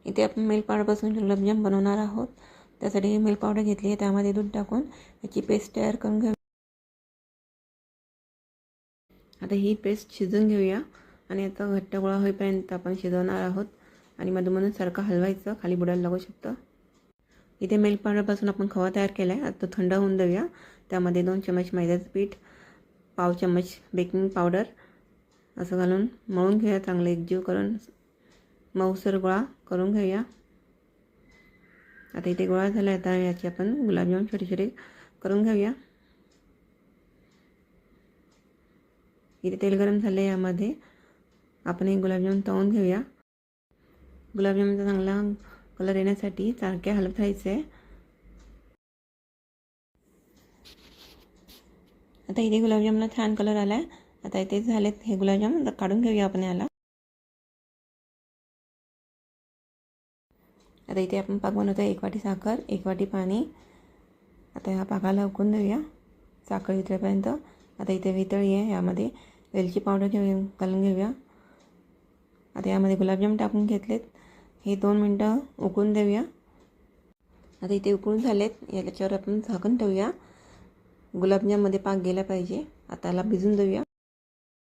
इथे आपण मिल्क पावडरपासून गुलाबजाम बनवणार आहोत. त्यासाठी मिल्क पावडर घेतली आहे, त्यामध्ये दूध टाकून याची पेस्ट तयार करून घेऊ. आता ही पेस्ट शिजवून घेऊया आणि आता घट्ट गोळा होईपर्यंत आपण शिजवणार आहोत आणि मधून सारखं हलवायचं, खाली बुडायला लागू शकतं. इथे मिल्क पावडरपासून आपण खवा तयार केला आहे. आता तो थंड होऊन देऊया. त्यामध्ये 2 चमच मैद्याचं पीठ, पाव चमच बेकिंग पावडर असं घालून मळून घेऊया. चांगलं एकजीव करून मऊसर गोळा करून घेऊया. आता इथे गोळा झाला आहे. आता याचे आपण गुलाबजाम छोटे छोटे करून घेऊया. इथे तेल गरम झाले, यामध्ये आपण एक गुलाबजाम तळून घेऊया. गुलाबजामचा चांगला कलर येण्यासाठी सारखे हलवत राहायचे. आता इथे गुलाबजामला छान कलर आला आहे. आता इथे झालेत हे गुलाबजाम, आता काढून घेऊया आपण याला. आता इथे आपण पाक बनवतो. 1 वाटी साखर, 1 वाटी पाणी. आता ह्या पाकाला उकळून देऊया साखर वितळेपर्यंत. आता इथे वितळी आहे, यामध्ये वेलची पावडर घालून घेऊया. आता यामध्ये गुलाबजाम टाकून घेतलेत, हे 2 मिनटं उकळून देऊया. आता इथे उकळून झालेत, याच्यावर आपण झाकण ठेवूया. गुलाबजाममध्ये पाक गेला पाहिजे. आता याला भिजून देऊया.